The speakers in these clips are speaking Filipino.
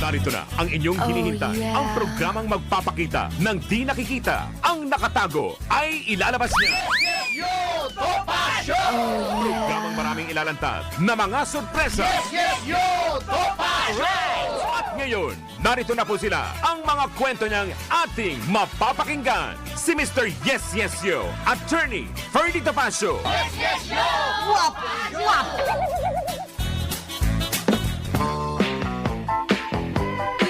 Narito na ang inyong hinihintay. yeah. Ang programang magpapakita ng di nakikita. Ang nakatago ay ilalabas niya. Programang maraming ilalantad na mga sorpresa. At ngayon, narito na po sila. Ang mga kwento niyang ating mapapakinggan. Si Mr. Yes Yes Yo, Attorney Ferdy Topacio.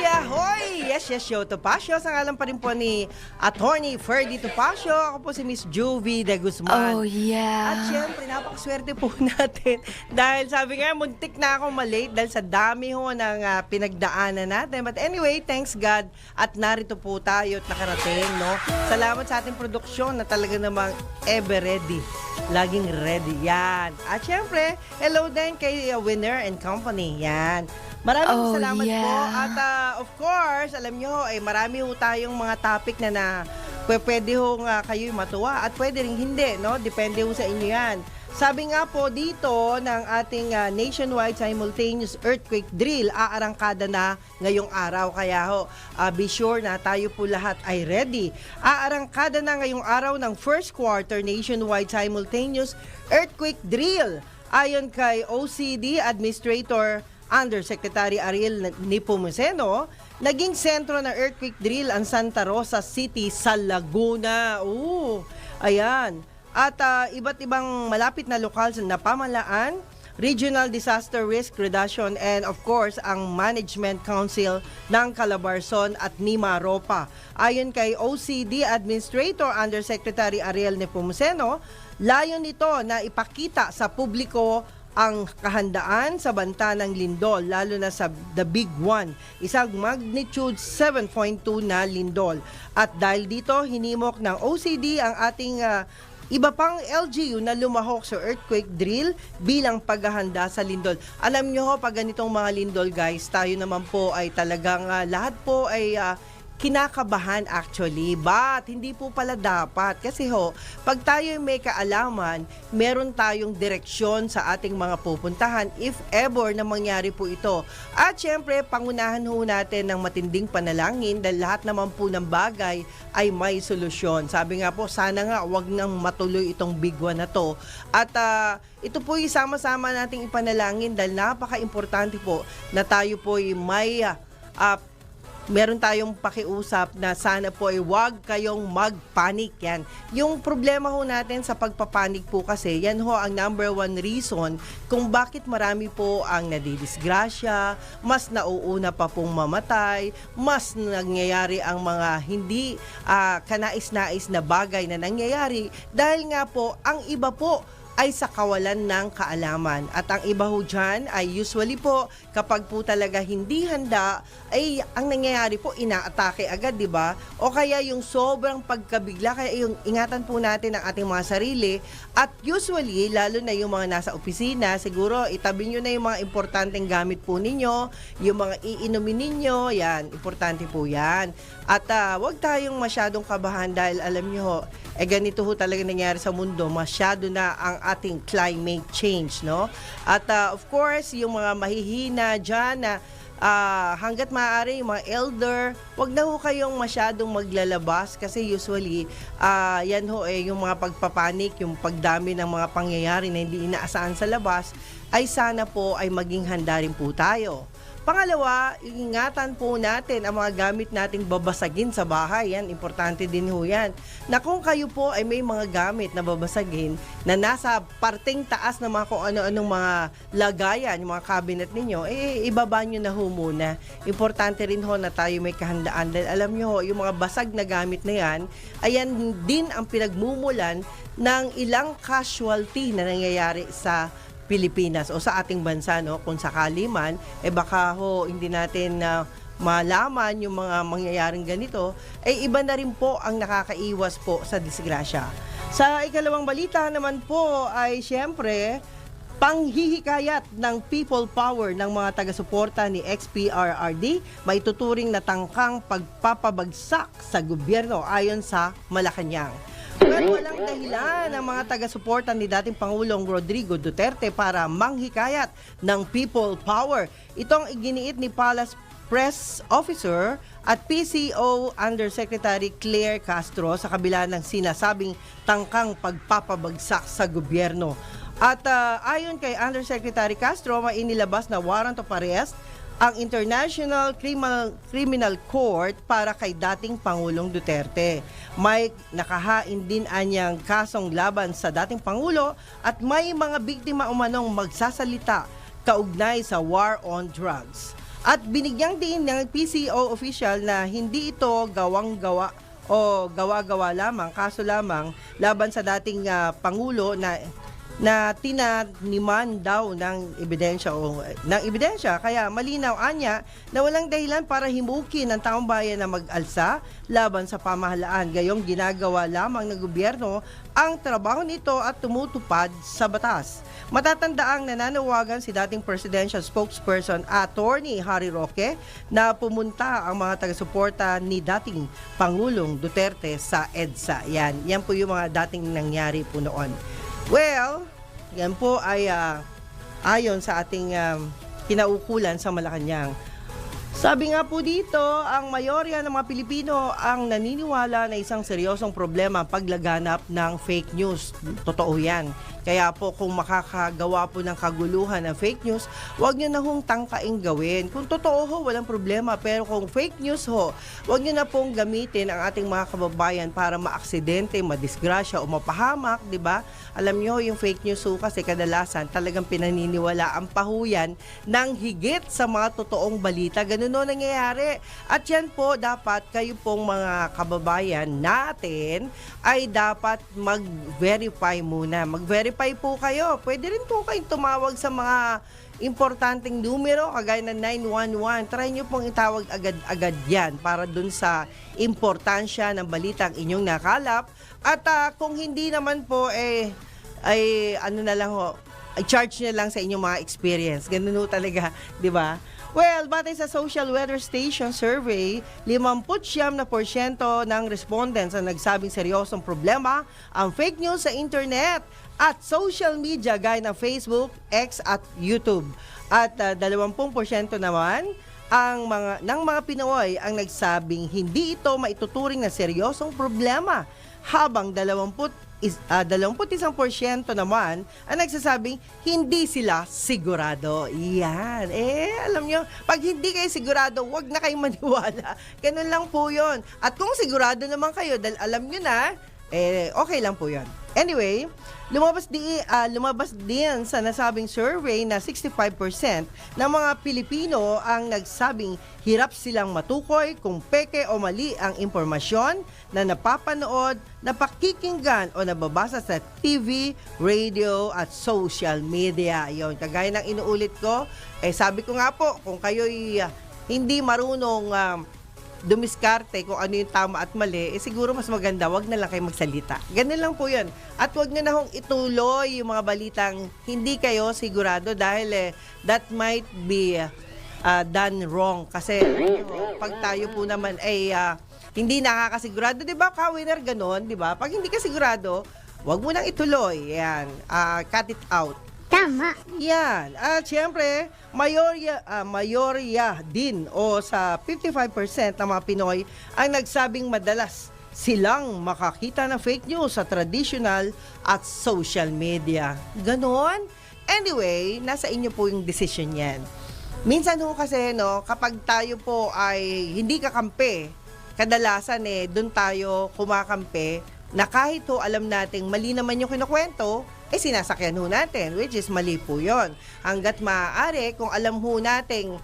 Yahoy! Yes, yes, yo, Topacio. Sa ngalan pa rin po ni Attorney Ferdy Topacio. Ako po si Miss Juvie de Guzman. Oh, yeah. At syempre, napakaswerte po natin. Dahil sabi nga, muntik na ako malate dahil sa dami ho ng pinagdaanan natin. But anyway, thanks God. At narito po tayo at nakarating, no? Salamat sa ating produksyon na talaga namang ever ready. Laging ready. Yan. At syempre, hello din kay Winner and Company. Yan. Maraming Oh, salamat yeah. po. At of course, alam nyo, marami ho tayong mga topic na pwede ho kayo matuwa at pwede rin hindi, no? Depende ho sa inyo yan. Sabi nga po dito ng ating nationwide simultaneous earthquake drill, aarangkada na ngayong araw. Kaya ho, be sure na tayo po lahat ay ready. Aarangkada na ngayong araw ng first quarter nationwide simultaneous earthquake drill. Ayon kay OCD Administrator Undersecretary Ariel Nepomuceno, naging sentro ng earthquake drill ang Santa Rosa City sa Laguna. Ayan. At iba't ibang malapit na lokal na pamalaan, Regional Disaster Risk Reduction and of course ang Management Council ng Calabarzon at Mimaropa. Ayon kay OCD Administrator Undersecretary Ariel Nepomuceno, layon nito na ipakita sa publiko ang kahandaan sa banta ng lindol, lalo na sa The Big One, isang magnitude 7.2 na lindol. At dahil dito, hinimok ng OCD ang ating iba pang LGU na lumahok sa earthquake drill bilang paghahanda sa lindol. Alam nyo ho, pag ganitong mga lindol guys, tayo naman po ay talagang lahat po ay kinakabahan actually, but hindi po pala dapat kasi ho, pag tayo may kaalaman, meron tayong direksyon sa ating mga pupuntahan if ever na mangyari po ito. At syempre, pangunahan ho natin ng matinding panalangin dahil lahat naman po ng bagay ay may solusyon. Sabi nga po, sana nga wag nang matuloy itong big one na to. At ito po yung sama-sama nating ipanalangin dahil napaka-importante po na tayo po ay may meron tayong pakiusap na sana po ay huwag kayong magpanik yan. Yung problema ho natin sa pagpapanik po kasi, yan ho ang number one reason kung bakit marami po ang nadidisgrasya, mas nauuna pa pong mamatay, mas nangyayari ang mga hindi kanais-nais na bagay na nangyayari dahil nga po ang iba po ay sa kawalan ng kaalaman. At ang iba ho dyan ay usually po kapag po talaga hindi handa ay ang nangyayari po inaatake agad, di ba? O kaya yung sobrang pagkabigla, kaya yung ingatan po natin ang ating mga sarili at usually, lalo na yung mga nasa opisina, siguro itabi nyo na yung mga importanteng gamit po ninyo, yung mga iinumin ninyo, yan, importante po yan. At wag tayong masyadong kabahan dahil alam nyo ho, ganito ho talaga nangyari sa mundo, masyado na ang ating climate change, no? At of course, yung mga mahihina dyan na hanggat maaari, yung mga elder, wag na ho kayong masyadong maglalabas kasi usually, yan ho yung mga pagpapanik, yung pagdami ng mga pangyayari na hindi inaasahan sa labas, ay sana po ay maging handa rin po tayo. Pangalawa, ingatan po natin ang mga gamit nating babasagin sa bahay. Yan, importante din ho yan. Na kung kayo po ay may mga gamit na babasagin na nasa parteng taas na mga kung ano-anong mga lagayan, yung mga cabinet ninyo, ibaba nyo na ho muna. Importante rin ho na tayo may kahandaan. Dahil alam nyo ho, yung mga basag na gamit na yan, ayan din ang pinagmumulan ng ilang casualty na nangyayari sa Pilipinas o sa ating bansa, no? Kung sakali man, baka ho hindi natin malaman yung mga mangyayaring ganito, iba na rin po ang nakakaiwas po sa disgrasya. Sa ikalawang balita naman po ay siyempre, panghihikayat ng people power ng mga taga-suporta ni XPRRD, may tuturing na tangkang pagpapabagsak sa gobyerno ayon sa Malacanang. Walang dahilan ang mga taga-suporta ni dating Pangulong Rodrigo Duterte para manghikayat ng people power. Itong iginiit ni Palace Press Officer at PCO Undersecretary Claire Castro sa kabila ng sinasabing tangkang pagpapabagsak sa gobyerno. At ayon kay Undersecretary Castro, may inilabas na warrant of arrest ang International Criminal Court para kay dating Pangulong Duterte. May nakahain din anyang kasong laban sa dating Pangulo at may mga biktima umanong magsasalita kaugnay sa war on drugs. At binigyang din ng PCO official na hindi ito gawang-gawa o gawa-gawa lamang, kaso lamang laban sa dating Pangulo na tinaniman daw ng ebidensya. Kaya malinaw anya na walang dahilan para himukin ng taong bayan na mag-alsa laban sa pamahalaan. Gayong ginagawa lamang ng gobyerno ang trabaho nito at tumutupad sa batas. Matatandaang nananawagan si dating presidential spokesperson Attorney Harry Roque na pumunta ang mga taga-suporta ni dating Pangulong Duterte sa EDSA. Yan po yung mga dating nangyari po noon. Well, yan po ay ayon sa ating kinaukulan sa Malacanang. Sabi nga po dito, ang mayorya ng mga Pilipino ang naniniwala na isang seryosong problema ang paglaganap ng fake news. Totoo yan. Kaya po kung makakagawa po ng kaguluhan ng fake news, huwag nyo na hong tangkaing gawin. Kung totoo ho, walang problema. Pero kung fake news ho, huwag nyo na pong gamitin ang ating mga kababayan para maaksidente, madisgrasya o mapahamak, di ba? Alam nyo, yung fake news ho kasi kadalasan talagang pinaniniwala ang pahuyan ng higit sa mga totoong balita. Ganun o nangyayari. At yan po, dapat kayo pong mga kababayan natin ay dapat mag-verify muna. Mag-verify po kayo. Pwede rin po kayong tumawag sa mga importanteng numero kagaya ng 911. Try nyo pong itawag agad-agad yan para dun sa importansya ng balitang inyong nakalap. At kung hindi naman po, charge nyo lang sa inyong mga experience. Ganun ho talaga, di ba? Well, batay sa Social Weather Station survey, 59% ng respondents ang nagsabing seryosong problema ang fake news sa internet at social media gaya ng Facebook, X at YouTube. At 20% naman ng mga Pinoy ang nagsabing hindi ito maituturing na seryosong problema, habang 21% naman ang nagsasabing hindi sila sigurado. Yan. Alam nyo, pag hindi kayo sigurado, wag na kayong maniwala. Ganun lang po yun. At kung sigurado naman kayo, dahil alam nyo na, okay lang po yun. Anyway, lumabas din sa nasabing survey na 65% ng mga Pilipino ang nagsabing hirap silang matukoy kung peke o mali ang impormasyon na napapanood, napakikinggan o nababasa sa TV, radio at social media. Yon, kagaya ng inuulit ko, sabi ko nga po, kung kayo'y hindi marunong dumiskarte kung ano yung tama at mali, siguro mas maganda, wag na lang kayo magsalita. Ganun lang po yun. At wag nyo na hong ituloy yung mga balitang hindi kayo sigurado dahil that might be done wrong. Kasi pag tayo po naman ay hindi nakakasigurado, di ba, ka-winner ganon, di ba? Pag hindi ka sigurado, wag mo nang ituloy. Yan, cut it out. Tama. Yan. At syempre, mayorya din o sa 55% ng mga Pinoy ang nagsabing madalas silang makakita ng fake news sa traditional at social media. Ganon. Anyway, nasa inyo po yung decision yan. Minsan ho kasi, kapag tayo po ay hindi kakampi, kadalasan doon tayo kumakampi na kahit ho alam nating mali naman yung kinukwento, sinasakyan ho natin, which is mali po yun. Hanggat maaari, kung alam ho nating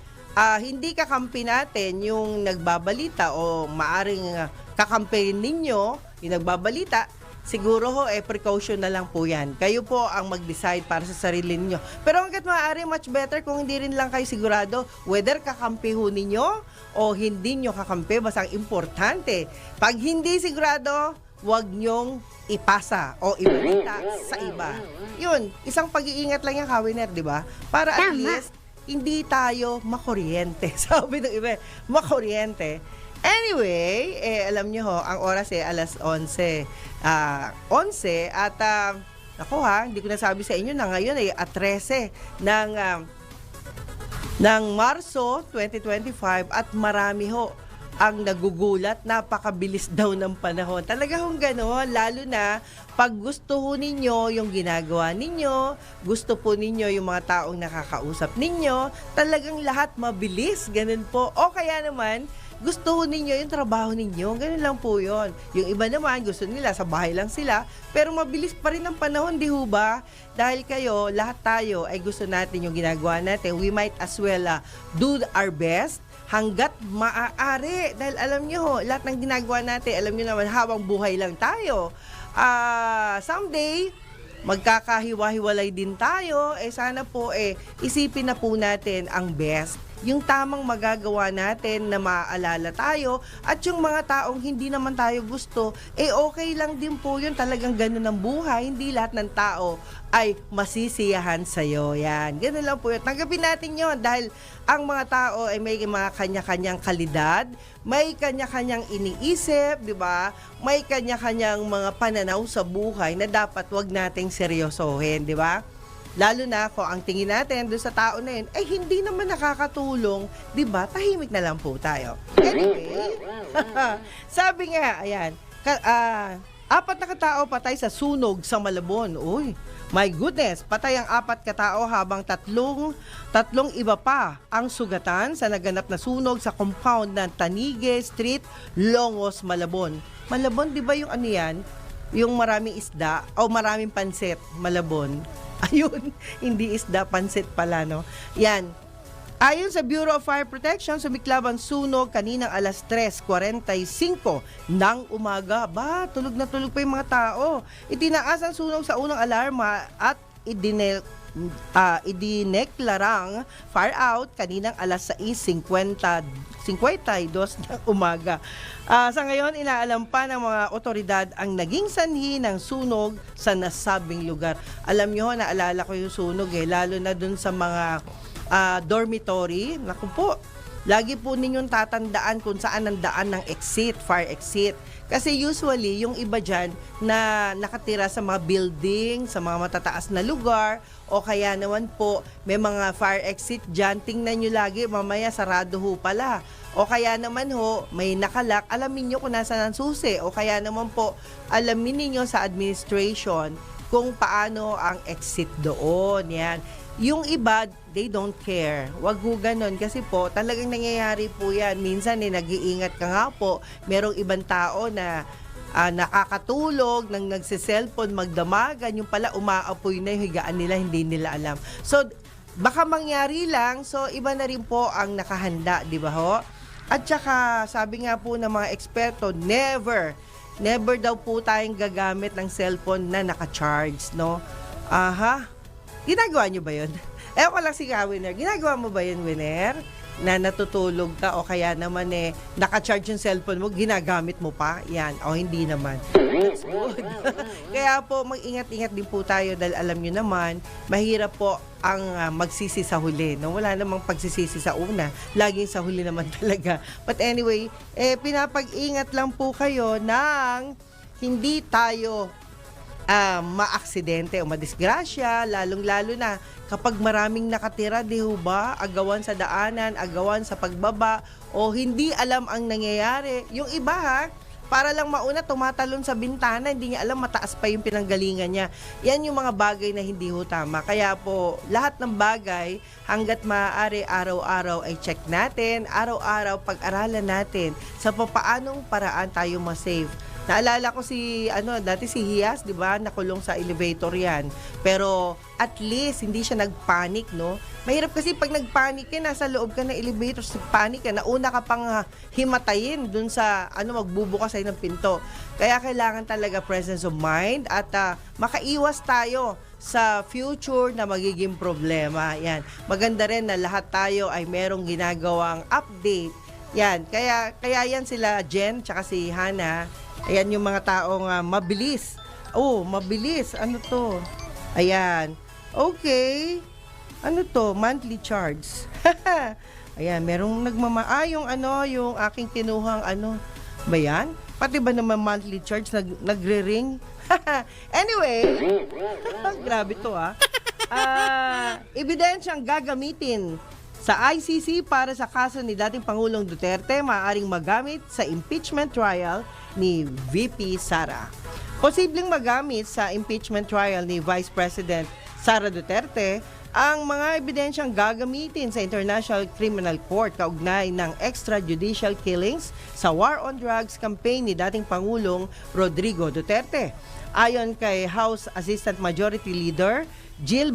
hindi kakampi natin yung nagbabalita o maaring kakampi ninyo yung nagbabalita, siguro ho, precaution na lang po yan. Kayo po ang mag-decide para sa sarili ninyo. Pero hanggat maaari, much better kung hindi rin lang kayo sigurado whether kakampi ho ninyo o hindi nyo kakampi, basta ang importante. Pag hindi sigurado, huwag nyong ipasa o ibalita sa iba. Yun, isang pag-iingat lang yung kawiner, di ba? Para at least, hindi tayo makuryente. Sabi ng iba, makuryente. Anyway, alam nyo ho, ang oras alas 11. 11 at, ako hindi ko nasabi sa inyo na ngayon ay at 13 ng ng Marso 2025 at marami ho ang nagugulat, napakabilis daw ng panahon. Talaga hong gano'n, lalo na pag gusto ho ninyo yung ginagawa ninyo, gusto po ninyo yung mga taong nakakausap ninyo, talagang lahat mabilis, ganun po. O kaya naman, gusto ho ninyo yung trabaho ninyo, ganun lang po yun. Yung iba naman, gusto nila, sa bahay lang sila, pero mabilis pa rin ang panahon, di ho ba? Dahil kayo, lahat tayo ay gusto natin yung ginagawa natin. We might as well do our best hanggat maaari. Dahil alam nyo ho, lahat ng ginagawa natin, alam nyo naman, habang buhay lang tayo. Someday, magkakahiwa-hiwalay din tayo. Sana po, isipin na po natin ang best. Yung tamang magagawa natin na maaalala tayo at yung mga taong hindi naman tayo gusto, okay lang din po yun. Talagang ganun ang buhay. Hindi lahat ng tao ay masisiyahan sa'yo. Yan. Ganun lang po yun. Tanggapin natin yun dahil ang mga tao ay may mga kanya-kanyang kalidad, may kanya-kanyang iniisip, di ba? May kanya-kanyang mga pananaw sa buhay na dapat wag nating seryosohin, di ba? Lalo na kung ang tingin natin doon sa tao na yun, ay hindi naman nakakatulong, di ba? Tahimik na lang po tayo. Anyway, sabi nga, ayan, 4 na katao patay sa sunog sa Malabon. Uy, my goodness, patay ang 4 katao habang tatlong iba pa ang sugatan sa naganap na sunog sa compound ng Tanige Street, Longos, Malabon. Malabon, di ba yung ano yan? Yung maraming isda o maraming pansit, Malabon. Ayun, hindi isda, pansit pala, no? Yan. Ayon sa Bureau of Fire Protection, sumiklab ang sunog kaninang alas 3:45 ng umaga. Ba, tulog na tulog pa yung mga tao. Itinaas ang sunog sa unang alarma at idineklarang fire out kaninang alas 6:52 ng umaga. Sa ngayon, inaalam pa ng mga otoridad ang naging sanhi ng sunog sa nasabing lugar. Alam nyo, naalala ko yung sunog lalo na dun sa mga dormitory. Naku po, lagi po ninyong tatandaan kung saan ang daan ng exit, fire exit. Kasi usually, yung iba dyan na nakatira sa mga building, sa mga matataas na lugar, o kaya naman po, may mga fire exit dyan, tingnan nyo lagi, mamaya sarado ho pala. O kaya naman ho, may nakalak, alamin nyo kung nasaan ang susi. O kaya naman po, alamin niyo sa administration kung paano ang exit doon. Yan. Yung iba, they don't care. Wag ho ganun kasi po talagang nangyayari po yan. Minsan nag-iingat ka nga po, merong ibang tao na nakakatulog, nang nagsiselfone, magdamagan, yung pala umaapoy na yung higaan nila, hindi nila alam. So, baka mangyari lang, so iba na rin po ang nakahanda, di ba ho? At saka, sabi nga po ng mga eksperto, never daw po tayong gagamit ng cellphone na naka-charge, no? Ginagawa nyo ba yun? Ewan ko lang si Winner. Ginagawa mo ba yun, Winner? Na natutulog ka o kaya naman naka-charge yung cellphone mo, ginagamit mo pa? Yan. O hindi naman. That's good. Kaya po, mag-ingat-ingat din po tayo dahil alam nyo naman, mahirap po ang magsisi sa huli. No? Wala namang pagsisisi sa una. Laging sa huli naman talaga. But anyway, pinapag-ingat lang po kayo ng hindi tayo maaksidente o madisgrasya, lalong-lalo na kapag maraming nakatira, di ho ba? Agawan sa daanan, agawan sa pagbaba, o hindi alam ang nangyayari. Yung iba para lang mauna, tumatalon sa bintana, hindi niya alam mataas pa yung pinanggalingan niya. Yan yung mga bagay na hindi ho tama. Kaya po, lahat ng bagay, hanggat maaari, araw-araw ay check natin, araw-araw pag-aralan natin sa papaanong paraan tayo ma-save. Naalala ko dati si Hias, di ba? Nakulong sa elevator yan. Pero at least hindi siya nagpanic, no? Mahirap kasi pag nagpanic ka, nasa loob ka ng elevator, nagpanic ka, nauna ka pang himatayin dun sa magbubukas sa'yo ng pinto. Kaya kailangan talaga presence of mind at makaiwas tayo sa future na magiging problema. Yan. Maganda rin na lahat tayo ay merong ginagawang update. Yan. Kaya yan sila Jen tsaka si Hana. Ayan yung mga taong mabilis. Oh, mabilis. Ano to? Ayan. Okay. Ano to? Monthly charge. Ayan, merong yung aking kinuhang ba yan? Pati ba naman monthly charge nagre-ring? Anyway, grabe to ebidensyang gagamitin sa ICC para sa kaso ni dating Pangulong Duterte maaaring magamit sa impeachment trial ni VP Sara. Posibleng magamit sa impeachment trial ni Vice President Sara Duterte ang mga ebidensyang gagamitin sa International Criminal Court kaugnay ng extrajudicial killings sa War on Drugs campaign ni dating Pangulong Rodrigo Duterte. Ayon kay House Assistant Majority Leader Jill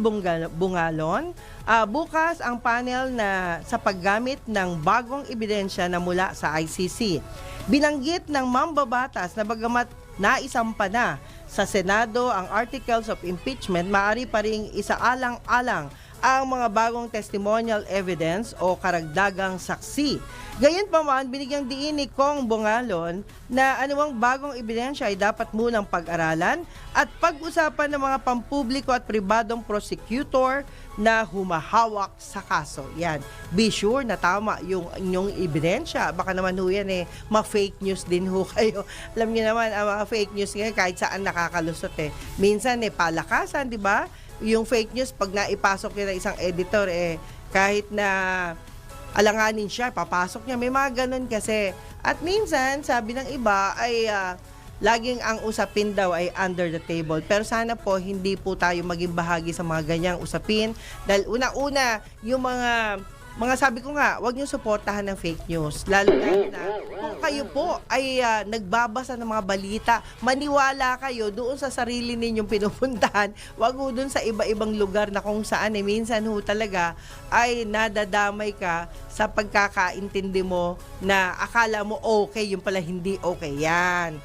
Bungalon, bukas ang panel na sa paggamit ng bagong ebidensya na mula sa ICC. Binanggit ng mambabatas na bagamat naisampa na sa Senado ang articles of impeachment, maaari pa ring isaalang-alang ang mga bagong testimonial evidence o karagdagang saksi. Gayunpaman, binigyang diin ni Kong Bungalon na anumang bagong ebidensya ay dapat munang pag-aralan at pag-usapan ng mga pampubliko at pribadong prosecutor na humahawak sa kaso. Yan. Be sure na tama yung inyong ebidensya. Baka naman ho yan ma-fake news din ho kayo. Alam niyo naman, ang mga fake news ngayon kahit saan nakakalusot Minsan palakasan, di ba? Yung fake news, pag naipasok niya ng isang editor, kahit na alanganin siya, papasok niya. May mga ganun kasi. At minsan, sabi ng iba, ay laging ang usapin daw ay under the table. Pero sana po, hindi po tayo maging bahagi sa mga ganyang usapin. Dahil una-una, yung mga sabi ko nga, huwag niyo suportahan ng fake news. Lalo na kung kayo po ay nagbabasa ng mga balita, maniwala kayo doon sa sarili ninyong pinupuntahan. Huwag ho doon sa iba-ibang lugar na kung saan minsan ho talaga ay nadadamay ka sa pagkakaintindi mo na akala mo okay, yung pala hindi okay. Yan.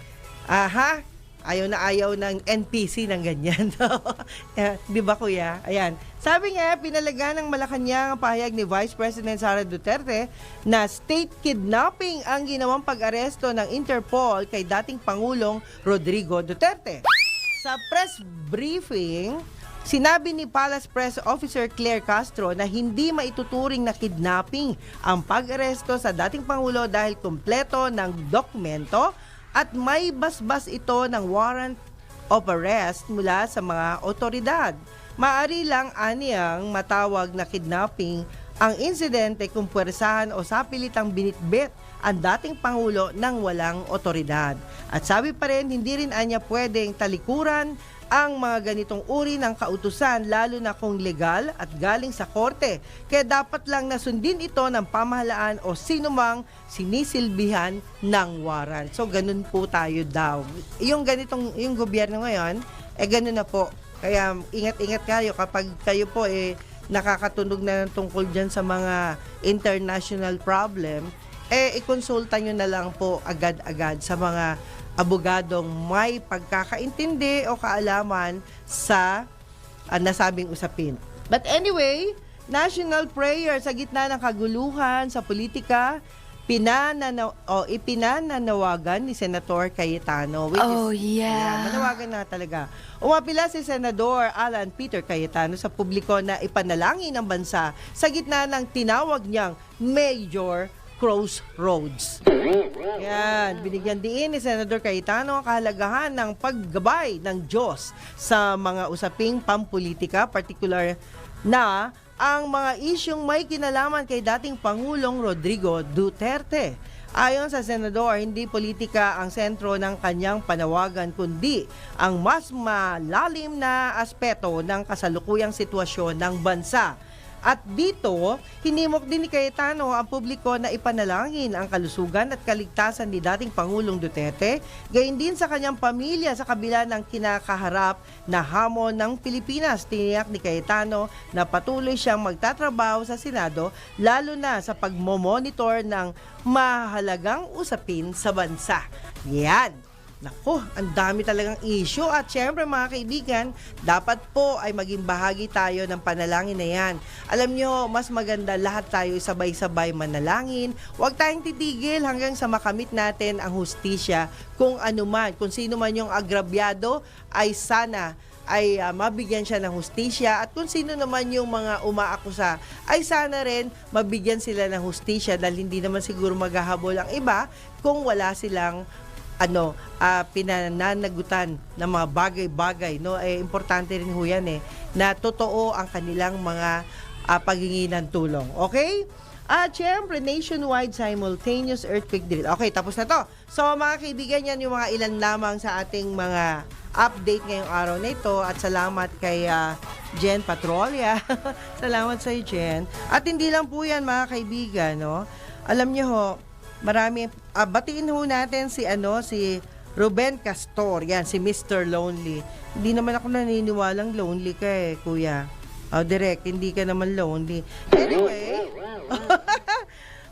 Aha. Ayaw ng NPC ng ganyan. Di ba, kuya? Ayan. Sabi nga, pinalaga ng Malacanang ang pahayag ni Vice President Sara Duterte na state kidnapping ang ginawang pag-aresto ng Interpol kay dating Pangulong Rodrigo Duterte. Sa press briefing, sinabi ni Palace Press Officer Claire Castro na hindi maituturing na kidnapping ang pag-aresto sa dating Pangulo dahil kumpleto ng dokumento at may basbas ito ng warrant of arrest mula sa mga otoridad. Maari lang aniyang matawag na kidnapping ang insidente kung puwersahan o sapilitang binitbit ang dating Pangulo ng walang otoridad. At sabi pa rin, hindi rin anya pwedeng talikuran ang mga ganitong uri ng kautusan lalo na kung legal at galing sa korte. Kaya dapat lang nasundin ito ng pamahalaan o sinumang sinisilbihan ng warrant. So ganun po tayo daw. Yung gobyerno ngayon, ganun na po. Kaya ingat-ingat kayo kapag kayo po nakakatunog na tungkol dyan sa mga international problem, ikonsulta nyo na lang po agad-agad sa mga abogadong may pagkakaintindi o kaalaman sa nasabing usapin. But anyway, national prayer sa gitna ng kaguluhan sa politika, ipinananawagan ni Senator Cayetano. Manawagan na talaga. Umapila si Senador Alan Peter Cayetano sa publiko na ipanalangin ang bansa sa gitna ng tinawag niyang Major Crossroads. Yan, binigyan din ni Senador Cayetano ang kahalagahan ng paggabay ng Diyos sa mga usaping pampolitika, partikular na ang mga isyong may kinalaman kay dating Pangulong Rodrigo Duterte. Ayon sa Senador, hindi politika ang sentro ng kanyang panawagan kundi ang mas malalim na aspeto ng kasalukuyang sitwasyon ng bansa. At dito, hinimok din ni Cayetano ang publiko na ipanalangin ang kalusugan at kaligtasan ni dating Pangulong Duterte, gayon din sa kanyang pamilya sa kabila ng kinakaharap na hamon ng Pilipinas. Tiniyak ni Cayetano na patuloy siyang magtatrabaho sa Senado, lalo na sa pagmomonitor ng mahalagang usapin sa bansa. Yan! Naku, ang dami talagang issue at syempre mga kaibigan, dapat po ay maging bahagi tayo ng panalangin na yan. Alam nyo, mas maganda lahat tayo sabay-sabay manalangin. Huwag tayong titigil hanggang sa makamit natin ang hustisya kung ano man, kung sino man yung agrabyado ay sana ay mabigyan siya ng hustisya at kung sino naman yung mga umaakusa ay sana rin mabigyan sila ng hustisya dahil hindi naman siguro maghahabol ang iba kung wala silang pinananagutan ng mga bagay-bagay, no? Importante rin ho yan na totoo ang kanilang mga paghingi ng tulong. Okay? At syempre, nationwide simultaneous earthquake drill. Okay, tapos na to. So mga kaibigan, yan yung mga ilan lamang sa ating mga update ngayong araw na ito. At salamat kay Jen Patrolia. Salamat sa Jen. At hindi lang po yan mga kaibigan, no? Alam niyo ho, marami, batiin ho natin si Ruben Castor. Yan, si Mr. Lonely. Hindi naman ako naniniwalang lonely ka kuya. Direct, hindi ka naman lonely. Anyway,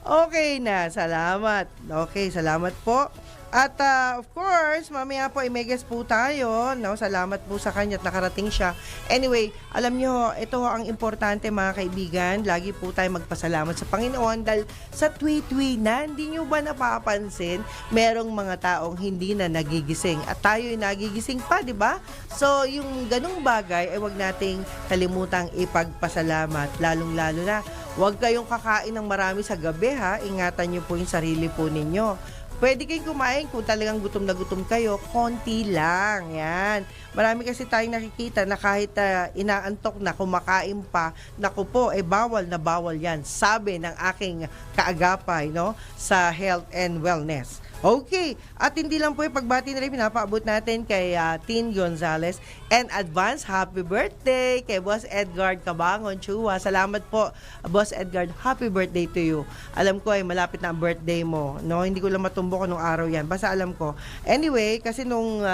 okay na, salamat. Okay, salamat po. At of course, mamaya po i-megas po tayo. No? Salamat po sa kanya at nakarating siya. Anyway, alam nyo, ito ang importante mga kaibigan. Lagi po tayo magpasalamat sa Panginoon dahil sa tweet-tweet na, hindi nyo ba napapansin, merong mga taong hindi na nagigising. At tayo'y nagigising pa, di ba? So, yung ganung bagay ay wag nating kalimutang ipagpasalamat. Lalong-lalo na, wag kayong kakain ng marami sa gabi ha. Ingatan nyo po yung sarili po ninyo. Pwede kayong kumain kung talagang gutom na gutom kayo, konti lang, yan. Marami kasi tayong nakikita na kahit inaantok na, kumakain pa, naku po, bawal na bawal yan. Sabi ng aking kaagapay, no, sa health and wellness. Okay, at hindi lang po yung pagbati na rin pinapaabot natin kay Tin Gonzales and advance happy birthday kay Boss Edgard Cabangon Chua. Salamat po, Boss Edgard. Happy birthday to you. Alam ko ay malapit na ang birthday mo. No, hindi ko lang matumbok nung araw yan. Basta alam ko. Anyway, kasi nung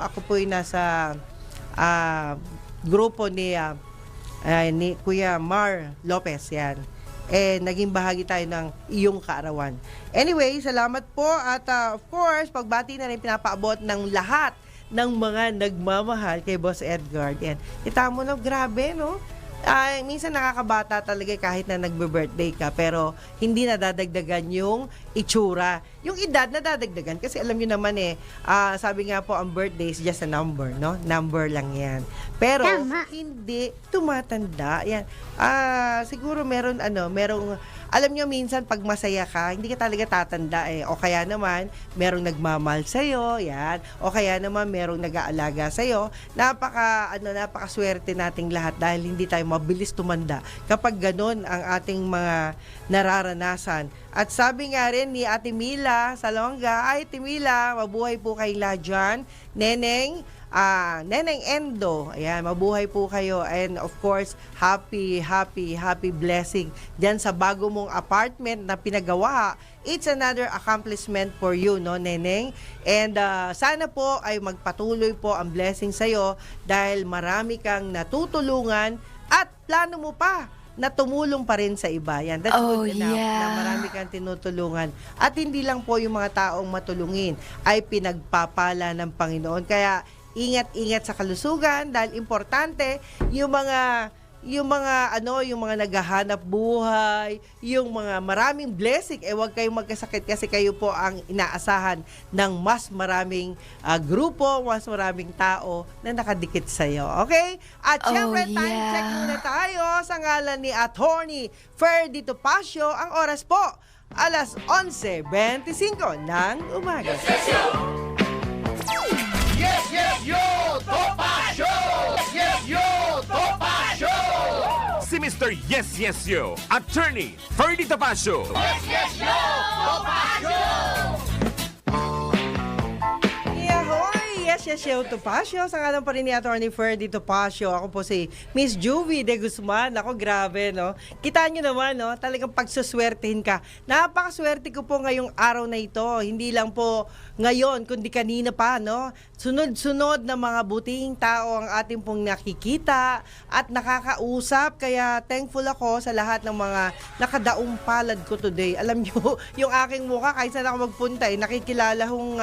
ako po ay nasa grupo ni Kuya Mar Lopez yan. Naging bahagi tayo ng iyong kaarawan. Anyway, salamat po at of course, pagbati na rin pinapaabot ng lahat ng mga nagmamahal kay Boss Edgard. Yan. Kita mo na, grabe, no? Minsan nakakabata talaga kahit na nagbe-birthday ka, pero hindi nadadagdagan yung itsura. Yung edad nadadagdagan kasi alam niyo naman sabi nga po ang birthday is just a number, no? Number lang yan. Pero hindi tumatanda. Yan. Siguro merong alam niyo minsan pag masaya ka, hindi ka talaga tatanda O kaya naman merong nagmamahal sa iyo, yan. O kaya naman merong nag-aalaga sa iyo. Napakaswerte nating lahat dahil hindi tayo mabilis tumanda kapag ganun ang ating mga nararanasan. At sabi nga rin ni Ate Mila Salonga, ay Ate Mila, mabuhay po kayo lahat dyan. Neneng Endo, ayan, mabuhay po kayo, and of course, happy blessing dyan sa bago mong apartment na pinagawa. It's another accomplishment for you, no, Neneng? And sana po ay magpatuloy po ang blessing sa'yo dahil marami kang natutulungan at plano mo pa na tumulong pa rin sa iba. Yan, that's good enough na marami kang tinutulungan. At hindi lang po yung mga taong matulungin ay pinagpapala ng Panginoon. Kaya ingat-ingat sa kalusugan dahil importante yung mga naghahanap buhay, yung mga maraming blessing, huwag kayong magkasakit kasi kayo po ang inaasahan ng mas maraming grupo, mas maraming tao na nakadikit sa iyo. Okay? At syempre, time check muna tayo sa ngalan ni Attorney Ferdy Topacio. Ang oras po, alas 11:25 ng umaga. Yes, yes, yo! Topacio! Yes, yo! Topacio! Si Mr. Yes, Yes, Yo, Attorney Ferdy Topacio. Yes, yes, yo! Topacio! Yes, Yo Topacio. Sa ngalan pa rin ni Attorney Ferdy Topacio. Ako po si Miss Juvie de Guzman. Ako, grabe, no? Kita nyo naman, no? Talagang pagsuswertehin ka. Napakaswerte ko po ngayong araw na ito. Hindi lang po ngayon, kundi kanina pa, no? Sunod-sunod na mga buting tao ang ating pong nakikita at nakakausap. Kaya thankful ako sa lahat ng mga nakadaong palad ko today. Alam nyo, yung aking mukha, kahit saan ako magpunta, nakikilala hong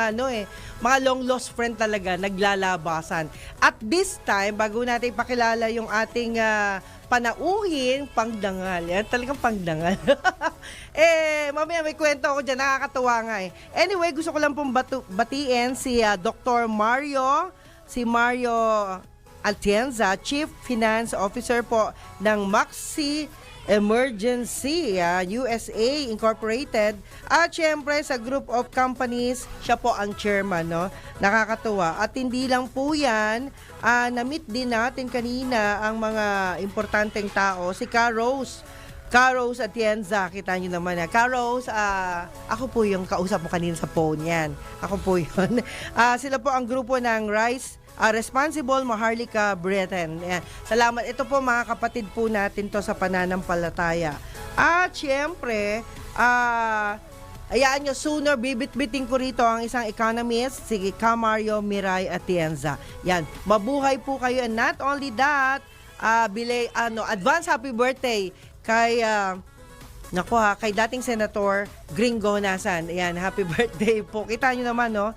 mga long lost friend talaga, naglalabasan. At this time, bago natin ipakilala yung ating panauhin, pangdangal. Yan, talagang pangdangal. Mamaya may kwento ako dyan, nakakatuwa nga Anyway, gusto ko lang pong batiin si Dr. Mario Atienza, Chief Finance Officer po ng Maxi Emergency USA Incorporated. At syempre sa group of companies, siya po ang chairman, no? Nakakatuwa. At hindi lang po yan, na-meet din natin kanina ang mga importanteng tao. Si Carlos Atienza, kita nyo naman. Carlos, ako po yung kausap mo kanina sa phone yan. Ako po yun. Sila po ang grupo ng Responsible Maharlika Britain. Yan. Salamat. Ito po mga kapatid po natin to sa pananampalataya. At syempre, ayaan nyo, sooner bibit-biting ko rito ang isang economist, si Camario Miray Atienza. Yan. Mabuhay po kayo. And not only that, advance happy birthday kay kay dating Senator Gringo Nasan. Ayan, happy birthday po. Kita nyo naman, no?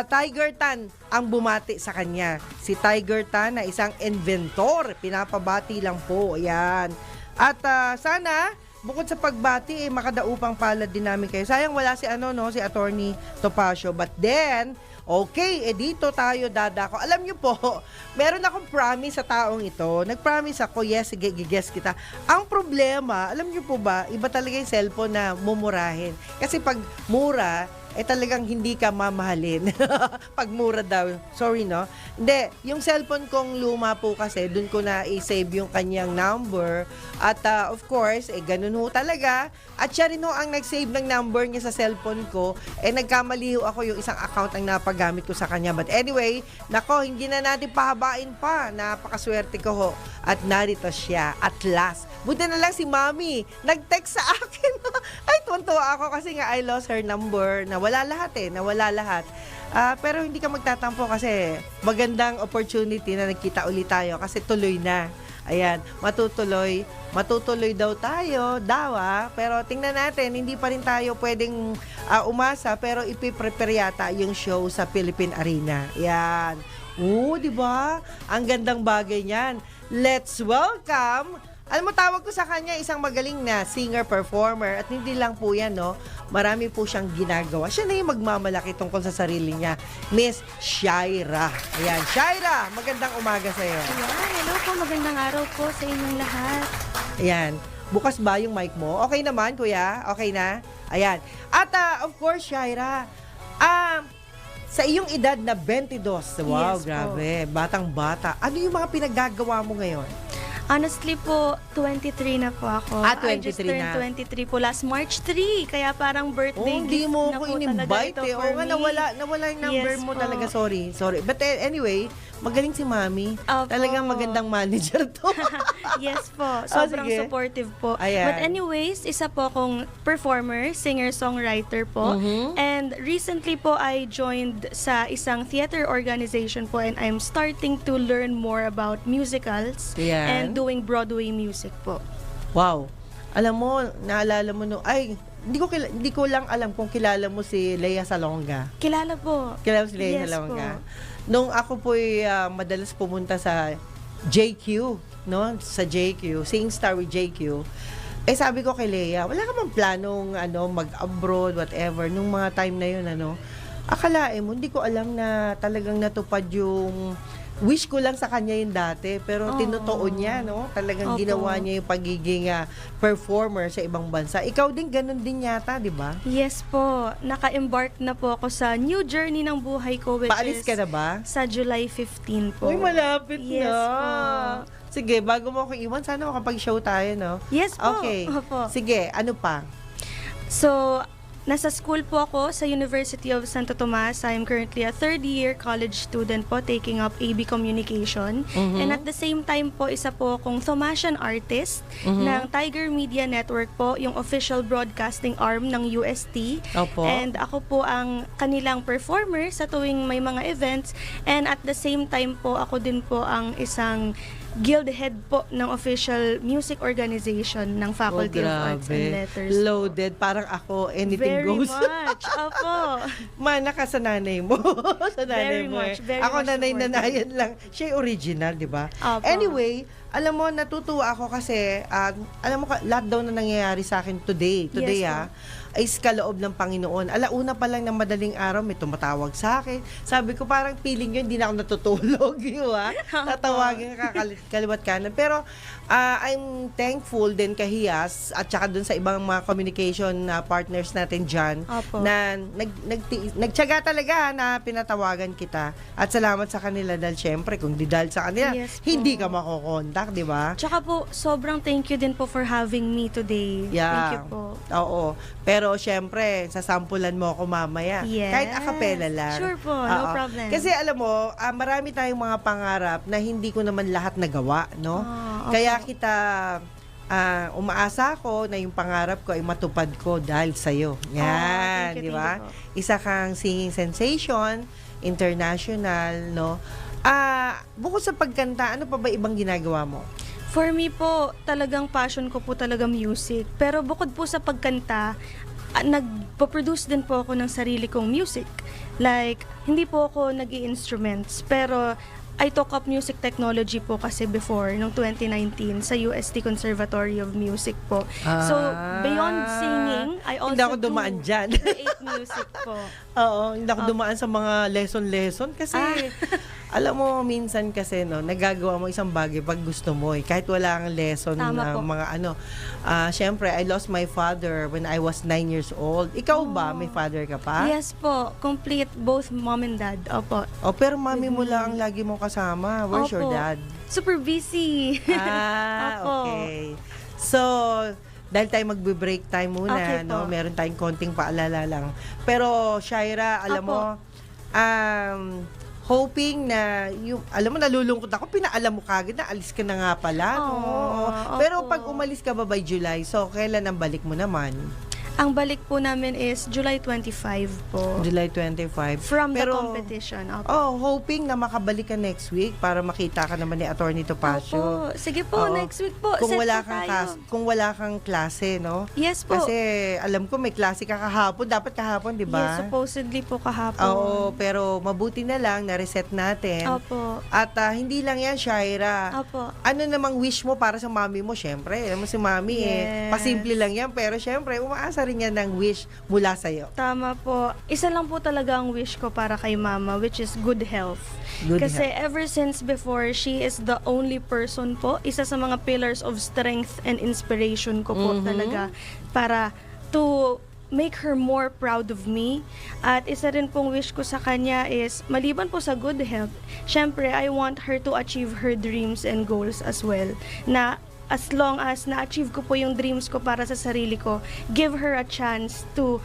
Tiger Tan ang bumati sa kanya. Si Tiger Tan na isang inventor. Pinapabati lang po. Ayan. At sana, bukod sa pagbati, makadaupang palad din namin kayo. Sayang wala si si Attorney Topacio. But then, okay, dito tayo dadako. Alam niyo po, meron akong promise sa taong ito. Nag-promise ako, yes, sige, guess kita. Ang problema, alam niyo po ba, iba talaga yung cellphone na mumurahin. Kasi pag mura, talagang hindi ka mamahalin. Pag mura daw. Sorry, no? Hindi. Yung cellphone kong luma po kasi, dun ko na i-save yung kanyang number. At of course, ganun ho talaga. At siya rin ho ang nag-save ng number niya sa cellphone ko. Nagkamali ho ako yung isang account ang napagamit ko sa kanya. But anyway, nako, hindi na natin pahabain pa. Napakaswerte ko ho. At narito siya. At last. Buti na lang si Mami. Nag-text sa akin. Ay, tuwan-tuwa ako kasi nga I lost her number. Nawala lahat. Pero hindi ka magtatampo kasi magandang opportunity na nagkita ulit tayo kasi tuloy na. Ayan, matutuloy daw tayo, pero tingnan natin, hindi pa rin tayo pwedeng umasa, pero ipiprepare yata yung show sa Philippine Arena. Ayan. Di ba? Ang gandang bagay niyan. Let's welcome. Alam mo, tawag ko sa kanya isang magaling na singer-performer at hindi lang po yan, no? Marami po siyang ginagawa. Siya na yung magmamalaki tungkol sa sarili niya. Miss Shaira. Ayan, Shaira, magandang umaga sa iyo. Ayan, hello po, magandang araw po sa inyong lahat. Ayan, bukas ba yung mic mo? Okay naman, kuya? Okay na? Ayan. At of course, Shaira, sa iyong edad na 22, wow, Yes, grabe, batang-bata. Ano yung mga pinaggagawa mo ngayon? Honestly po, 23 na po ako. 23 I just turned na. 23 po last March 3. Kaya parang birthday Hindi gift mo na ako po talaga in-invite ito eh. for Oo nga, me. nawala yung number Yes mo po. talaga. Sorry. But anyway, magaling si Mami. Opo. Talagang magandang manager to. Yes po, sobrang sige. supportive po. Ayan. But anyways, isa po akong performer, singer-songwriter po. Mhm. And recently po, I joined sa isang theater organization po and I'm starting to learn more about musicals Ayan. and doing Broadway music po. Wow. Alam mo, naalala mo hindi ko lang alam kung kilala mo si Lea Salonga. Kilala po. Kilala mo si Lea Yes Salonga? po. Nung ako po'y madalas pumunta sa JQ, no? Sa JQ, Sing Star with JQ. Sabi ko kay Lea, wala ka bang planong mag-abroad, whatever, nung mga time na yun, akalain mo, hindi ko alam na talagang natupad yung wish ko lang sa kanya yung dati, pero Oo. tinutuon niya, no? Talagang Opo. ginawa niya yung pagiging performer sa ibang bansa. Ikaw din, ganun din yata, di ba? Yes po. Naka-embark na po ako sa new journey ng buhay ko which Paalis is ka na ba? sa July 15 po. Uy, malapit Yes na. po. Sige, bago mo ako iwan, sana makapag-show tayo, no? Yes po. Okay. Opo. Sige, ano pa? So, nasa school po ako sa University of Santo Tomas. I'm currently a third-year college student po taking up AB Communication. Mhm. And at the same time po, isa po akong Thomasian artist ng Tiger Media Network po, yung official broadcasting arm ng UST. Opo. And ako po ang kanilang performer sa tuwing may mga events. And at the same time po, ako din po ang isang guild head po ng official music organization ng Faculty of Arts and Letters. Loaded. Parang ako, anything Very goes. much. Opo. Mana ka sa nanay mo. Sa nanay Very mo. much, very Ako much nanay-nanayan lang. Siya yung original, di ba? Opo. Anyway, alam mo, natutuwa ako kasi, alam mo, lahat daw na nangyayari sa akin today Yes, is kaloob ng Panginoon. Alauna pa lang ng madaling araw, may tumatawag sa akin. Sabi ko, parang feeling yun, hindi na ako natutulog. Tatawagin ka kaliwat kanan. Pero, I'm thankful din kay Hiyas at saka dun sa ibang mga communication partners natin dyan Opo. na nagtiyaga talaga na pinatawagan kita. At salamat sa kanila dahil syempre, kung di dahil sa kanila, Yes po. hindi ka makokontak, di ba? Tsaka po, sobrang thank you din po for having me today. Thank you po. Oo. Pero syempre, sasampulan mo ako mamaya. Yes. Kahit acapella lang. Sure po, no Oo. problem. Kasi alam mo, marami tayong mga pangarap na hindi ko naman lahat nagawa, no? Opo. Kaya kita umaasa ako na yung pangarap ko ay matupad ko dahil sa'yo. Yan, thank you di ba? po. Isa kang singing sensation, international, no? Bukod sa pagkanta, ano pa ba ibang ginagawa mo? For me po, talagang passion ko po talaga music. Pero bukod po sa pagkanta, nagpo-produce din po ako ng sarili kong music. Like, hindi po ako nag-i-instruments, pero I took up music technology po kasi before, noong 2019, sa UST Conservatory of Music po. So, beyond singing, I also Hindi ako dumaan dyan. create music po. Oo, hindi ako dumaan sa mga lesson kasi alam mo, minsan kasi no, nagagawa mo isang bagay pag gusto mo eh. Kahit wala kang lesson Tama na po. mga ano. Syempre, I lost my father when I was 9 years old. Ikaw ba? May father ka pa? Yes po, complete both mom and dad. Opo. Oh, pero mami mo lang ang lagi mong kasama. Where's your Opo. dad? Super busy. Opo. Okay. So, dahil tayo magbe-break time muna, Okay no? po. Meron tayong konting paalala lang. Pero, Shaira, alam Opo. mo, hoping na, alam mo, nalulungkot ako, pinaalam mo kagad na alis ka na nga pala. No? Opo. Pero pag umalis ka ba by July, so kailan ang balik mo naman? Ang balik po namin is July 25 po. July 25. From Pero, the competition. Opo. Oh, hoping na makabalik ka next week para makita ka naman ni Attorney Topacio. Opo. Sige po, Oo. next week po. Kung set wala po kang tayo. kung wala kang klase, no? Yes po. Kasi alam ko may klase ka kahapon, dapat kahapon, 'di ba? Yes, supposedly po kahapon. Oo, pero mabuti na lang na-reset natin. Opo. At hindi lang 'yan, Shaira. Opo. Ano namang wish mo para sa mami mo? Syempre, alam mo si mami Yes. pasimple lang 'yan, pero syempre umaasa rin 'yan ng wish mula sa iyo. Tama po. Isa lang po talaga ang wish ko para kay mama, which is good health. Good Kasi health. ever since before, she is the only person po, isa sa mga pillars of strength and inspiration ko po talaga para to make her more proud of me. At isa rin pong wish ko sa kanya is, maliban po sa good health, syempre, I want her to achieve her dreams and goals as well. Na as long as na-achieve ko po yung dreams ko para sa sarili ko, give her a chance to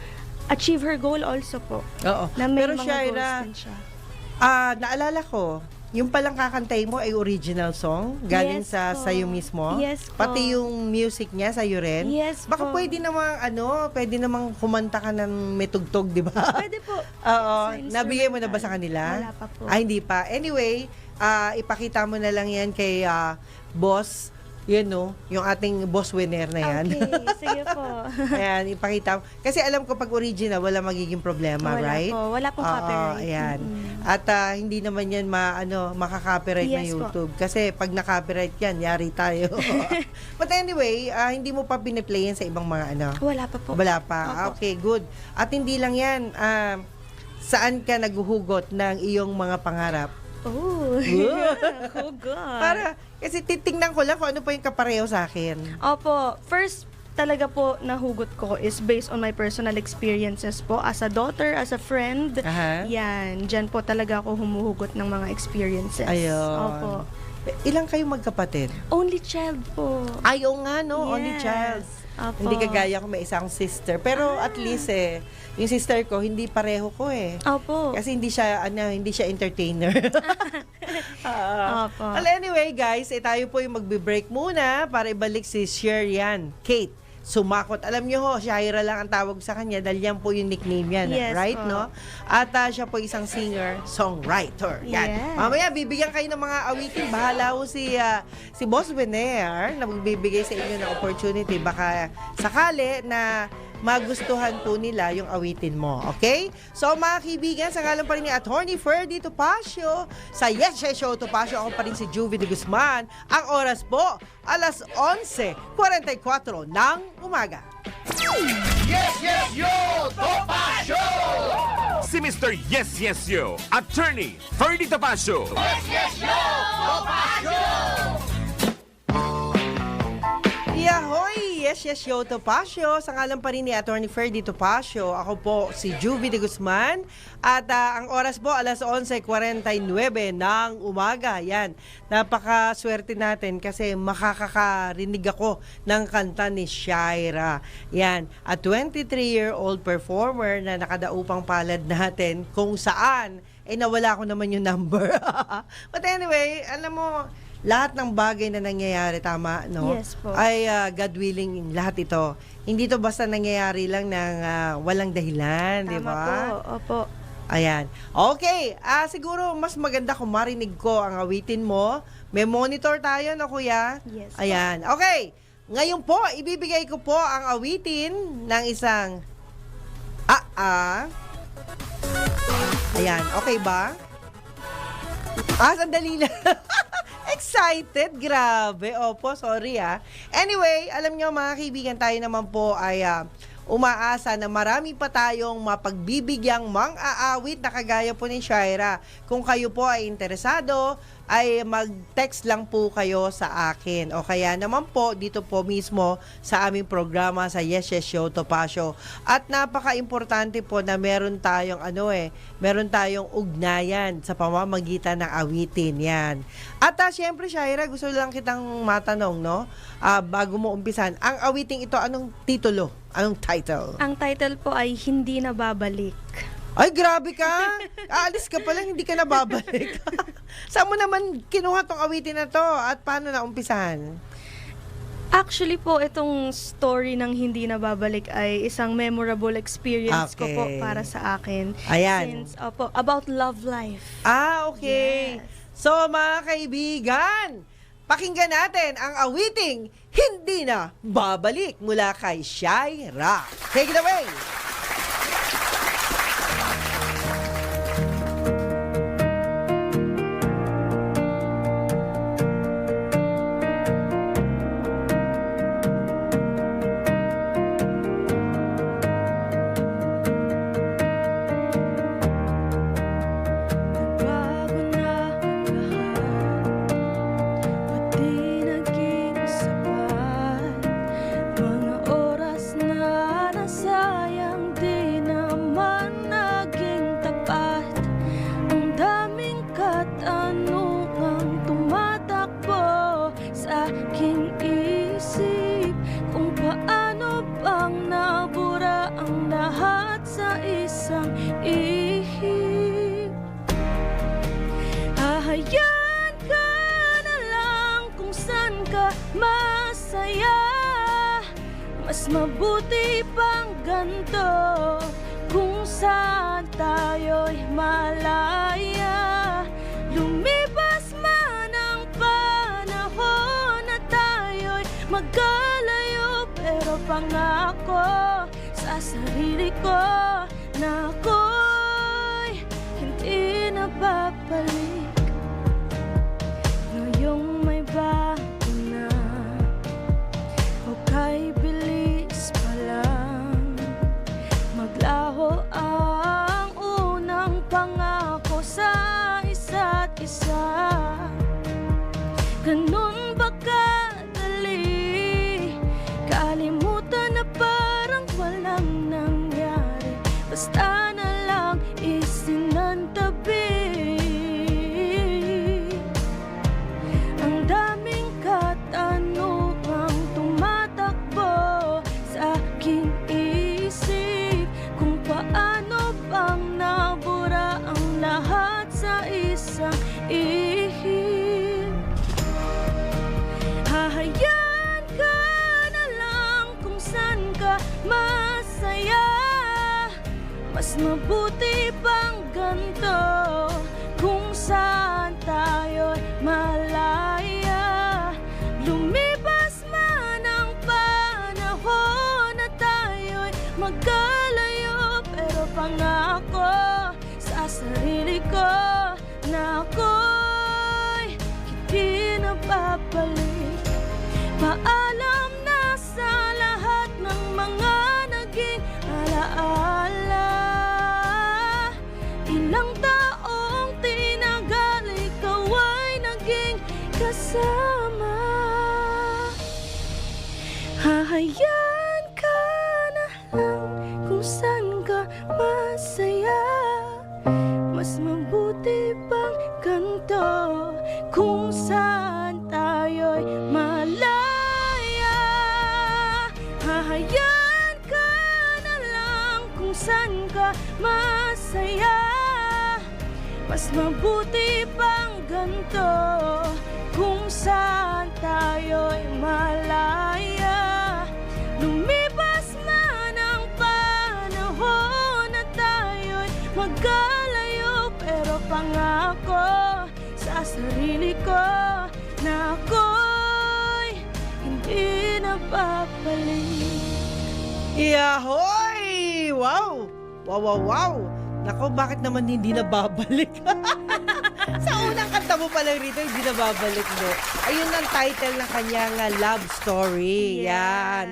achieve her goal also po. Oo. Na may Pero mga Shaira, goals din siya. naalala ko, yung palang kakantay mo ay original song galing Yes sa po. sayo mismo. Yes po. Pati yung music niya sayo rin. Yes Baka po. pwede namang kumanta ka ng may tugtog, di ba? Pwede po. Oo. Sa Nabigay mo na ba instrumental. sa kanila? Wala pa po. Hindi pa. Anyway, ipakita mo na lang yan kay boss, yung ating boss winner na yan. Okay, sige po. Ayan, ipakita mo. Kasi alam ko pag original, wala magiging problema, Wala right? po. Wala pong Oo, copyright. ayan. At hindi naman yan makaka-copyright ng Yes po. YouTube. Kasi pag na-copyright yan, yari tayo. But anyway, hindi mo pa piniplay yan sa ibang mga Wala pa po. Wala pa. Opo. Okay, good. At hindi lang yan, saan ka naghuhugot ng iyong mga pangarap? Oh. Oh, God. Para, kasi titingnan ko lang kung ano pa yung kapareho sa akin. Opo, first talaga po nahugot ko is based on my personal experiences po as a daughter, as a friend. Aha. Yan, dyan po talaga ako humuhugot ng mga experiences. Ayun. Opo. Ilang kayo magkapatid? Only child po. Ayaw nga, no? Only Yes. child. Opo. Hindi kagaya ko may isang sister. Pero at least yung sister ko, hindi pareho ko Opo. Kasi hindi siya entertainer. Opo. Well, anyway, guys, tayo po yung magbe-break muna para ibalik si Sherian Kate Sumakot. Alam niyo ho, Shaira lang ang tawag sa kanya dahil yan po yung nickname yan, Yes right, po. no? At siya po isang singer, songwriter. Yan. Yes. Mamaya bibigyan kayo ng mga awitin. Bahala ho si Boss Vener na magbibigay sa inyo ng opportunity. Baka sakali na magustuhan po nila yung awitin mo. Okay? So, mga kaibigan, sa ngalan pa rin ni Attorney Ferdy Topacio, sa Yes Yes Show Topacio, ako pa rin si Juvie de Guzman. Ang oras po, alas 11:44 ng umaga. yes, yes, yo! Topacio! Si Mr. Yes, Yes, Yo, Attorney Ferdy Topacio. Yes, yes, yo! Topacio! Yahoy! Yes, yes, yo, Topacio. Sa ngalan pa rin ni Attorney Ferdy Topacio. Ako po si Juvie de Guzman. At ang oras po, alas 11:49 ng umaga. Yan. Napakaswerte natin kasi makakarinig ako ng kanta ni Shaira. Yan. A 23-year-old performer na nakadaupang palad natin kung saan, nawala ko naman yung number. But anyway, alam mo, lahat ng bagay na nangyayari, tama, no? Yes po. Ay, God willing, lahat ito. Hindi to basta nangyayari lang ng walang dahilan, di Tama ba? po, opo. Ayan. Okay, siguro mas maganda kung marinig ko ang awitin mo. May monitor tayo, no, kuya? Yes po. Ayan. Okay, ngayon po, ibibigay ko po ang awitin ng isang Ayan, okay ba? Sandali lang. Excited, grabe. Opo, sorry Anyway, alam nyo mga kaibigan, tayo naman po ay umaasa na marami pa tayong mapagbibigyang mang-aawit na kagaya po ni Shaira. Kung kayo po ay interesado, ay mag-text lang po kayo sa akin. O kaya naman po, dito po mismo sa aming programa sa Yes, Yes, Show, Topacio. At napaka-importante po na meron tayong meron tayong ugnayan sa pamamagitan ng awitin. Yan. At syempre, Shaira, gusto lang kitang matanong, no? Bago mo umpisan, ang awiting ito, anong titulo? Anong title? Ang title po ay Hindi na Babalik. Ay, grabe ka! Aalis ka pa lang, hindi ka na babalik. Saan mo naman kinuha tong awitin na to? At paano na umpisahan? Actually po, itong story ng Hindi na Babalik ay isang memorable experience ko po Okay. para sa akin. Ayan. Since, about love life. Okay. Yes. So, mga kaibigan, pakinggan natin ang awiting Hindi na Babalik mula kay Shaira. Take it away! Bago na ang lahat, pati naging sapat. Mga oras na nasayang, di naman naging tapat. Ang daming katanungang tumatakbo sa aking isip, kung paano bang nabura ang lahat sa isang ihip. Hahayaan ka na lang kung saan ka masaya. Mas mabuti pang ganito kung saan tayo'y malaya. Lumipas man ang panahon na tayo'y magkalayo, pero pangako sa sarili ko na ako'y hindi na babalik. Ngayong may bago na, okay, bilis pa lang maglaho ang unang pangako sa isa't isa. Ganun ba kadali kalimutan na parang walang nangyari, basta na lang isinantabi. Ang daming katanungang tumatakbo sa aking isip, kung paano bang nabura ang lahat sa isang ihip. Hahayaan ka na lang kung saan ka masaya. Mas mabuti pang ganito kung saan tayo'y malaya. Lumipas man ang panahon na tayo'y magkalayo, pero pangako sa sarili ko na ako'y hindi na babalik. Paalam na sa lahat ng mga naging masaya. Mas mabuti pang ganito kung saan tayo'y malaya. Hahayaan ka na lang kung saan ka masaya. Mas mabuti pang ganito kung saan tayo'y malaya. Lumipas man ang panahon na tayo'y magkalayo, pero pangako sa sarili ko na ako'y hindi na babalik. Yahoy! Wow! Wow, wow, wow! Nako, bakit naman hindi na babalik? Sa unang kanta mo pa lang rito, hindi na babalik mo. Ayun ang title ng kanyang love story. Yes. Yan.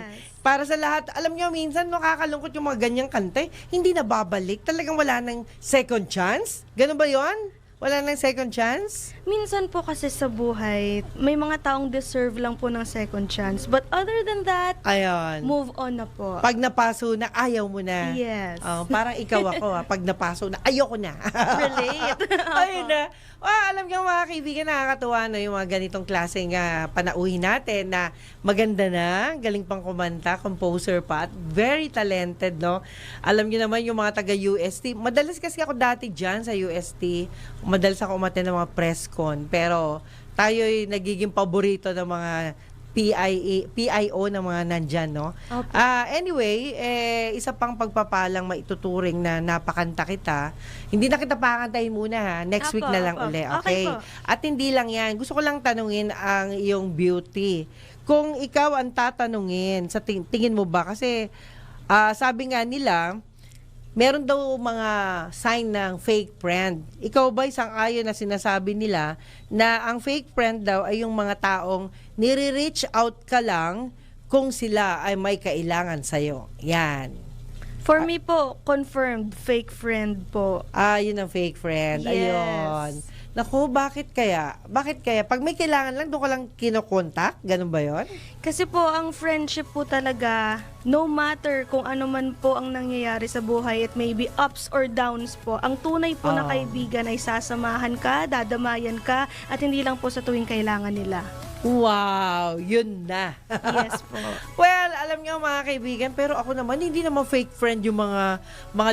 Para sa lahat, alam nyo, minsan nakakalungkot yung mga ganyang kante, hindi na babalik. Talagang wala ng second chance. Ganun ba yon? Wala ng second chance? Minsan po kasi sa buhay, may mga taong deserve lang po ng second chance. But other than that, Ayan. move on na po. Pag napaso na, ayaw mo na. Yes. Parang ikaw ako, pag napaso na, ayoko na. Relate. Ayun na. Alam niyo mga kaibigan, nakakatuwa na yung mga ganitong klaseng panauhin natin na maganda na, galing pang kumanta, composer pa, at very talented, no? Alam niyo naman yung mga taga-UST, madalas kasi ako dati dyan sa UST, madalas ako umattend ng mga press con, pero tayo'y nagiging paborito ng mga PIO ng mga nandyan, no? Opo. Anyway, isa pang pagpapalang maituturing na napakanta kita. Hindi na kita pakantahin muna ha. Next Opo, week na lang opo. uli, Okay okay? po. At hindi lang yan. Gusto ko lang tanungin ang iyong beauty. Kung ikaw ang tatanungin, sa tingin mo ba? Kasi sabi nga nila, meron daw mga sign ng fake friend. Ikaw ba isang ayon na sinasabi nila na ang fake friend daw ay yung mga taong nire-reach out ka lang kung sila ay may kailangan sa'yo. Yan. For me po, confirmed fake friend po. Yun ang fake friend. Yes. Ayun. Naku, bakit kaya? Bakit kaya? Pag may kailangan lang, doon ka lang kinokontak? Ganun ba yon? Kasi po, ang friendship po talaga, no matter kung ano man po ang nangyayari sa buhay, it may be ups or downs po, ang tunay po na Oo. kaibigan ay sasamahan ka, dadamayan ka, at hindi lang po sa tuwing kailangan nila. Wow! Yun na. Yes po. Well, alam niyo mga kaibigan, pero ako naman, hindi naman fake friend yung mga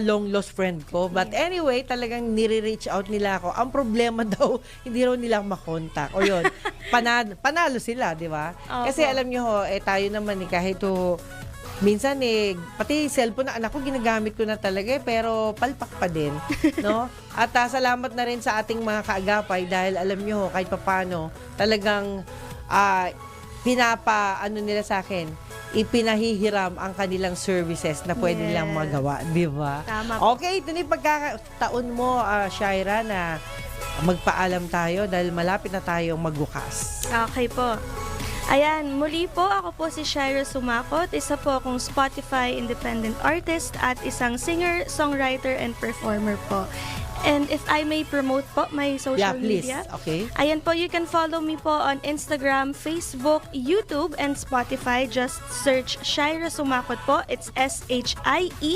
long lost friend ko. But anyway, talagang nire-reach out nila ako. Ang problema daw, hindi raw nila makontak. O yun, panalo sila, di ba? Opo. Kasi alam niyo ho, tayo naman kahit minsan pati cellphone na anak ko ginagamit ko na talaga pero palpak pa din, no? At salamat na rin sa ating mga kaagapay dahil alam niyo ho, kahit papano, talagang nila sa akin, ipinahihiram ang kanilang services na pwede Yes. nilang magawa, di ba? Tama po. Okay, ito na yung pagkakataon mo, Shaira, na magpaalam tayo dahil malapit na tayong magbukas. Okay po. Ayan, muli po, ako po si Shaira Sumakot, isa po akong Spotify independent artist at isang singer, songwriter, and performer po. And if I may promote po my social Please. media. Okay. Ayan po, you can follow me po on Instagram, Facebook, YouTube, and Spotify. Just search Shaira Sumakot po. It's SHIERRAH.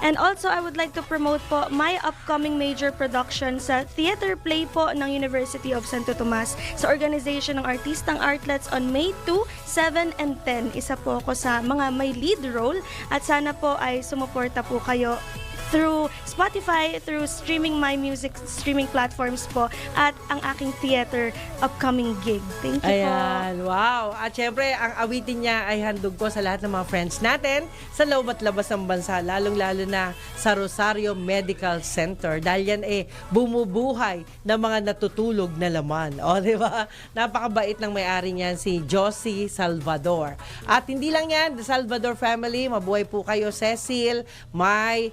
And also, I would like to promote po my upcoming major production sa theater play po ng University of Santo Tomas sa Organization ng Artistang Artlets on May 2, 7, and 10. Isa po ako sa mga may lead role at sana po ay sumuporta po kayo through Spotify, through streaming my music, streaming platforms po, at ang aking theater upcoming gig. Thank you po. Ayan, wow. At syempre, ang awitin niya ay handog ko sa lahat ng mga friends natin sa loob at labas ng bansa, lalong-lalo na sa Rosario Medical Center. Dahil yan bumubuhay ng mga natutulog na laman. O, di ba? Napakabait ng may-ari niyan, si Josie Salvador. At hindi lang yan, the Salvador family, mabuhay po kayo, Cecil, May,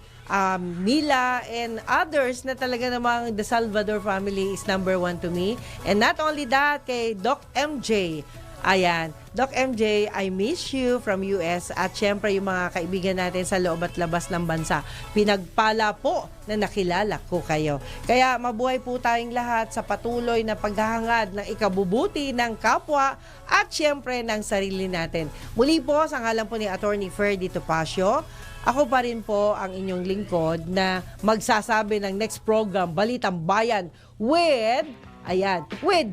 Mila, and others na talaga namang the Salvador family is number one to me. And not only that, kay Doc MJ, Ayan. Doc MJ, I miss you from US at syempre yung mga kaibigan natin sa loob at labas ng bansa. Pinagpala po na nakilala ko kayo. Kaya mabuhay po tayong lahat sa patuloy na paghahangad ng ikabubuti ng kapwa at syempre ng sarili natin. Muli po, sa ngalan po ni Attorney Ferdy Topacio, ako pa rin po ang inyong lingkod na magsasabi ng next program, Balitang Bayan with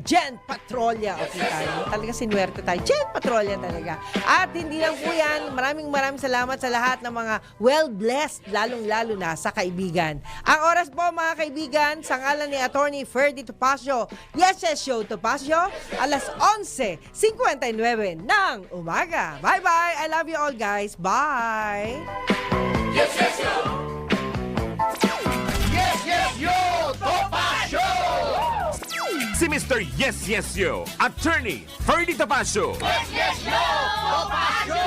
Jen Patrolya. Okay tayo. Talaga sinuwerte tayo. Jen Patrolya talaga. At hindi lang po yan, maraming salamat sa lahat ng mga well-blessed, lalong-lalo na sa kaibigan. Ang oras po mga kaibigan, sa ngalan ni Attorney Ferdy Topacio, Yes Yes Show Topacio, alas 11:59 ng umaga. Bye-bye! I love you all guys. Bye! Yes, yes, yo! Yes, yes, yo! Topacio! Si Mr. Yes Yes Yo, Attorney Ferdy Topacio. Yes, yes, yo! Topacio!